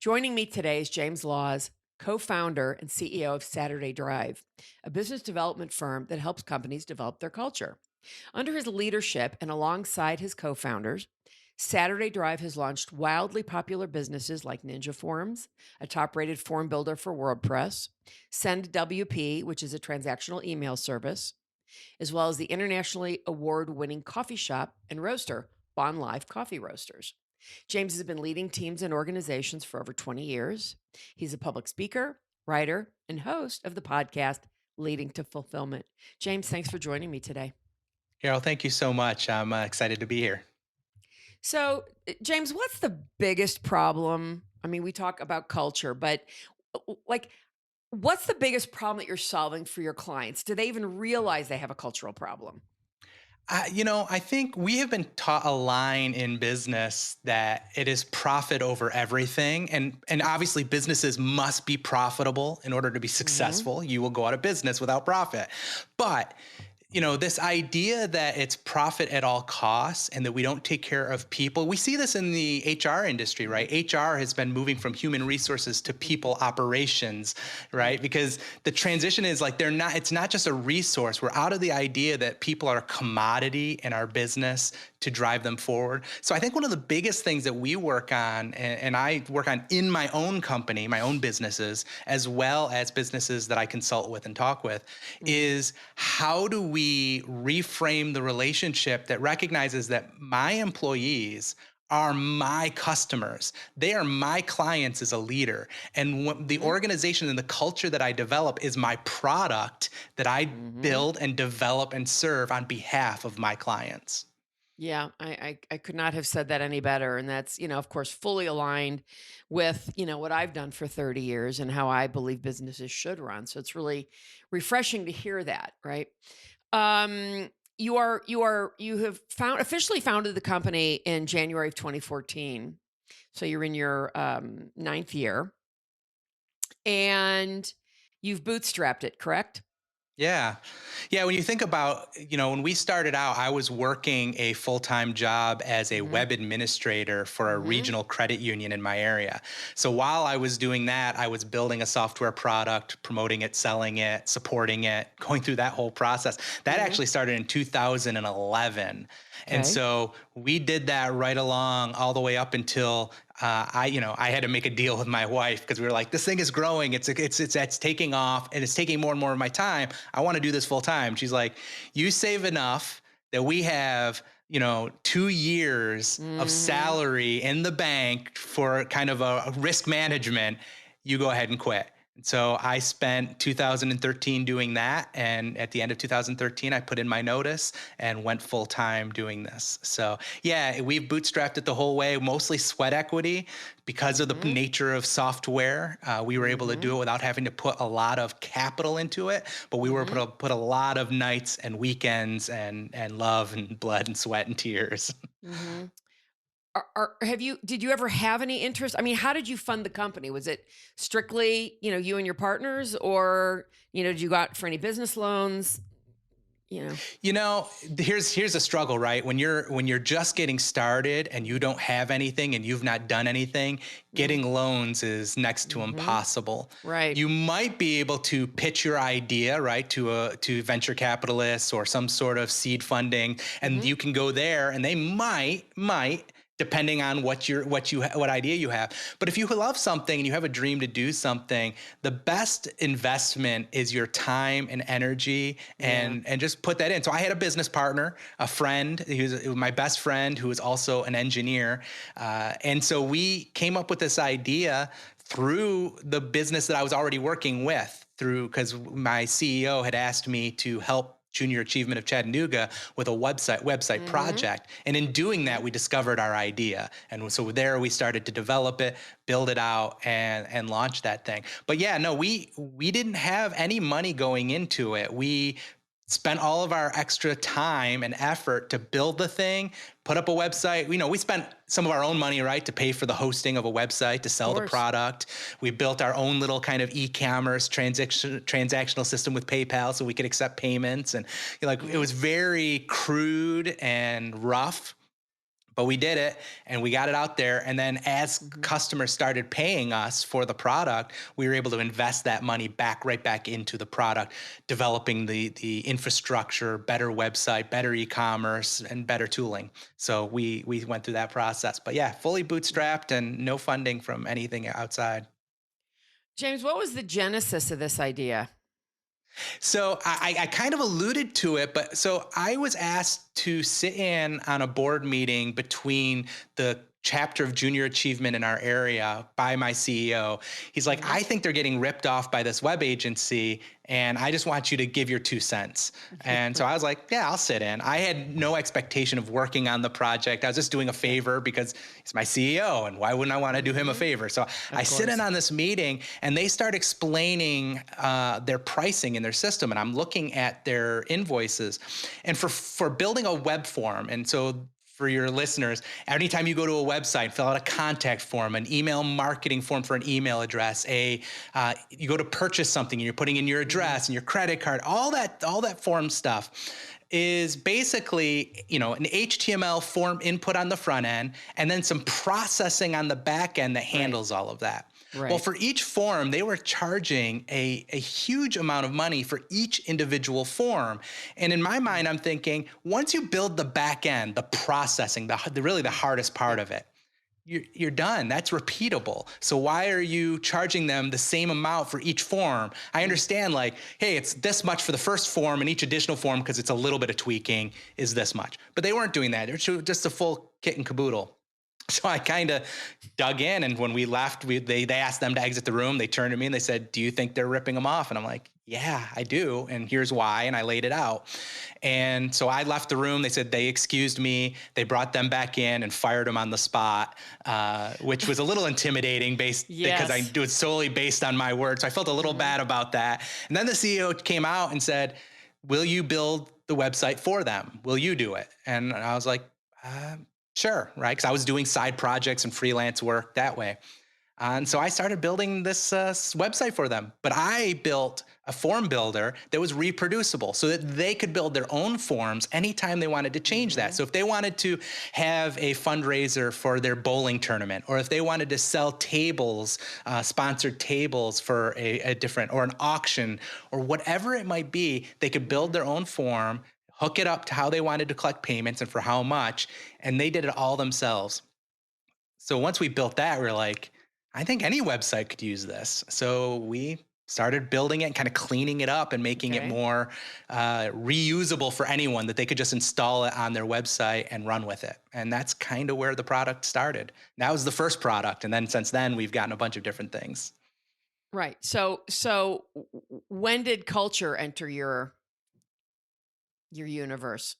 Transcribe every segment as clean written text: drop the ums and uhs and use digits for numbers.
Joining me today is James Laws, co-founder and CEO of Saturday Drive, a business development firm that helps companies develop their culture. Under his leadership and alongside his co-founders, Saturday Drive has launched wildly popular businesses like Ninja Forms, a top-rated form builder for WordPress, Send WP, which is a transactional email service, as well as the internationally award-winning coffee shop and roaster, Bon Life Coffee Roasters. James has been leading teams and organizations for over 20 years. He's a public speaker, writer, and host of the podcast Leading to Fulfillment. James, thanks for joining me today. Carol, thank you so much. I'm excited to be here. So, James, what's the biggest problem? I mean, we talk about culture, but like, what's the biggest problem that you're solving for your clients? Do they even realize they have a cultural problem? I think we have been taught a line in business that it is profit over everything. And obviously, businesses must be profitable in order to be Hmm. successful. You will go out of business without profit. But this idea that it's profit at all costs and that we don't take care of people. We see this in the HR industry, right? HR has been moving from human resources to people operations, right? Because the transition is like it's not just a resource. We're out of the idea that people are a commodity in our business to drive them forward. So I think one of the biggest things that we work on, and I work on in my own company, my own businesses, as well as businesses that I consult with and talk with, Hmm. is how do we reframe the relationship that recognizes that my employees are my customers. They are my clients as a leader. And what the Hmm. organization and the culture that I develop is my product that I Hmm. build and develop and serve on behalf of my clients. Yeah, I could not have said that any better. And that's, of course, fully aligned with, what I've done for 30 years and how I believe businesses should run. So it's really refreshing to hear that, right? You have officially founded the company in January of 2014. So you're in your ninth year and you've bootstrapped it, correct? Yeah. Yeah. When you think about, when we started out, I was working a full time job as a Mm-hmm. web administrator for a Mm-hmm. regional credit union in my area. So while I was doing that, I was building a software product, promoting it, selling it, supporting it, going through that whole process. That Mm-hmm. actually started in 2011. And Okay. so we did that right along all the way up until I had to make a deal with my wife because we were like, this thing is growing, it's taking off, and it's taking more and more of my time. I want to do this full time. She's like, you save enough that we have 2 years of Mm-hmm. salary in the bank for kind of a risk management. You go ahead and quit. And so I spent 2013 doing that. And at the end of 2013, I put in my notice and went full time doing this. So, yeah, we've bootstrapped it the whole way, mostly sweat equity because of the Mm-hmm. nature of software. We were able to Mm-hmm. do it without having to put a lot of capital into it, but we were able Mm-hmm. to put a lot of nights and weekends and love and blood and sweat and tears. Mm-hmm. Did you ever have any interest? I mean, how did you fund the company? Was it strictly, you and your partners, or, did you go out for any business loans? You know? You know, here's a struggle, right? When you're just getting started and you don't have anything and you've not done anything, getting loans is next to Mm-hmm. impossible. Right. You might be able to pitch your idea, right, to venture capitalists or some sort of seed funding, and Mm-hmm. you can go there, and they might depending on what idea you have. But if you love something and you have a dream to do something, the best investment is your time and energy, Yeah. and just put that in. So I had a business partner, a friend, who was my best friend, who was also an engineer, and so we came up with this idea through the business that I was already working with, through because my CEO had asked me to help Junior Achievement of Chattanooga with a website Mm-hmm. project. And in doing Mm-hmm. that, we discovered our idea. And so there we started to develop it, build it out, and launch that thing. But yeah, no, we didn't have any money going into it. We spent all of our extra time and effort to build the thing, put up a website. We spent some of our own money, right, to pay for the hosting of a website, to Of sell the course. product. We built our own little kind of e-commerce transactional system with PayPal so we could accept payments. And it Mm-hmm. was very crude and rough. but we did it and we got it out there. And then as Mhm. customers started paying us for the product, we were able to invest that money right back into the product, developing the infrastructure, better website, better e-commerce, and better tooling. So we went through that process. But yeah, fully Mhm. bootstrapped and no funding from anything outside. James, what was the genesis of this idea? So I kind of alluded to it, but so I was asked to sit in on a board meeting between the chapter of junior achievement in our area by my CEO. He's like, Mhm. I think they're getting ripped off by this web agency, and I just want you to give your 2 cents. And so I was like, yeah, I'll sit in. I had no expectation of working on the project. I was just doing a Yeah. favor because he's my CEO, and why wouldn't I want to do him a Mhm. favor? So I Of sit in course. on this meeting, and they start explaining their pricing in their system, and I'm looking at their invoices, and for building a web form, and so for your listeners, anytime you go to a website, fill out a contact form, an email marketing form for an email address, you go to purchase something and you're putting in your Mhm. address and your credit card, all that form stuff is basically, an HTML form input on the front end and then some processing on the back end that Right. handles all of that. Well, Right. for each form, they were charging a huge amount of money for each individual form. And in my Mm. mind, I'm thinking, once you build the back end, the processing, the really the hardest part Yeah. of it, you're done. That's repeatable. So why are you charging them the same amount for each form? I Mm. understand, like, hey, it's this much for the first form, and each additional form, because it's a little bit of tweaking, is this much. But they weren't doing that. It was just a full kit and caboodle. So I kind of dug in, and when we left, they asked them to exit the room. They turned to me and they said, "Do you think they're ripping them off?" And I'm like, "Yeah, I do, and here's why." And I laid it out. And so I left the room. They said they excused me. They brought them back in and fired them on the spot, which was a little intimidating, based because I Yes. do it solely based on my word. So I felt a little Mhm. bad about that. And then the CEO came out and said, "Will you build the website for them? Will you do it?" And I was like, uh, "Sure," right? Because I was doing side projects and freelance work that way. And so Mhm. I started building this website for them. But I built a form builder that was reproducible so that they could build their own forms anytime they wanted to change that. Mhm. So if they wanted to have a fundraiser for their bowling tournament, or if they wanted to sell tables, sponsored tables for a different, or an auction, or whatever it might be, they could build Mhm. their own form, hook it up to how they wanted to collect payments and for how much. And they did it all themselves. So once we built that, we are like, I think any website could use this. So we started building it and kind of cleaning it up and making it Okay. more reusable for anyone, that they could just install it on their website and run with it. And that's kind of where the product started. That was the first product. And then since then, we've gotten a bunch of different things. Right. So when did culture enter your universe?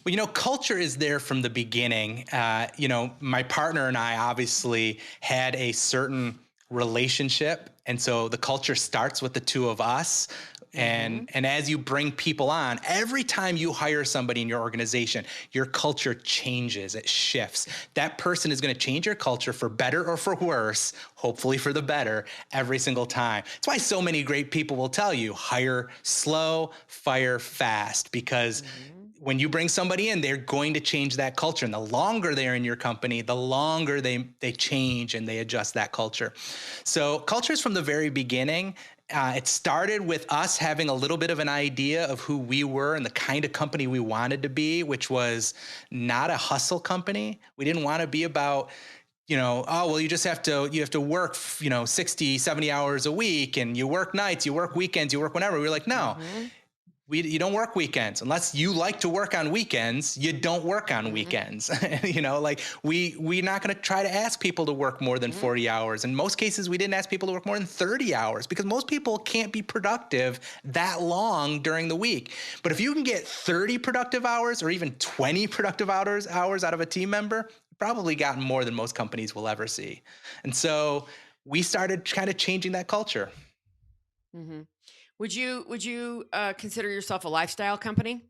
Well, culture is there from the beginning. My partner and I obviously had a certain relationship. And so the culture starts with the two of us. And Mhm. and as you bring people on, every time you hire somebody in your organization, your culture changes, it shifts. That person is going to change your culture for better or for worse, hopefully for the better, every single time. That's why so many great people will tell you, hire slow, fire fast, because Mhm. when you bring somebody in, they're going to change that culture. And the longer they're in your company, the longer they change and they adjust that culture. So culture is from the very beginning. It started with us having a little bit of an idea of who we were and the kind of company we wanted to be, which was not a hustle company. We didn't want to be about, oh, well, you have to work, 60, 70 hours a week, and you work nights, you work weekends, you work whenever. We were like, no, Mhm. you don't work weekends unless you like to work on weekends. You don't work on Mhm. weekends. Like we're not going to try to ask people to work more than Mhm. 40 hours. In most cases, we didn't ask people to work more than 30 hours because most people can't be productive that long during the week. But if you can get 30 productive hours or even 20 productive hours out of a team member, you've probably gotten more than most companies will ever see. And so we started kind of changing that culture. Mhm. Would you consider yourself a lifestyle company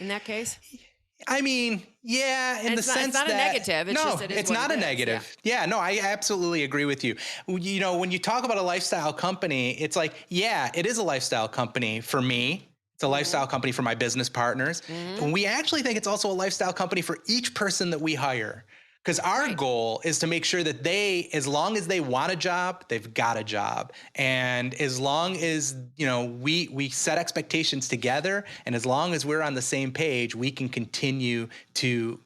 in that case? I mean, yeah, in And the it's sense not a that negative. It's just no, it is it's what it not a is. Yeah. negative. Yeah, no, I absolutely agree with you. When you talk about a lifestyle company, it's like, yeah, it is a lifestyle company for me. It's It's a lifestyle company for my business partners. And we actually think it's also a lifestyle company for each person that we hire. Because our goal is to make sure that they, as long as they want a job, they've got a job. And as long as, we set expectations together, and as long as we're on the same page, we can continue to,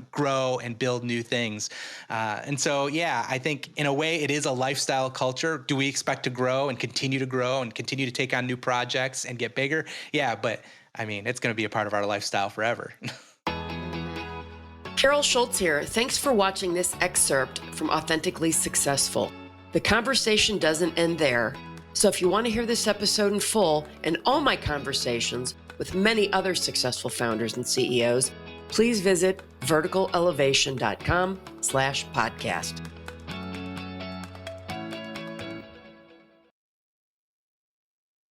grow and build new things. And so, I think in a way it is a lifestyle culture. Do we expect to grow and continue to take on new projects and get bigger? Yeah, but I mean, it's going to be a part of our lifestyle forever. Carol Schultz here. Thanks for watching this excerpt from Authentically Successful. The conversation doesn't end there. So if you want to hear this episode in full and all my conversations with many other successful founders and CEOs, please visit verticalelevation.com/podcast.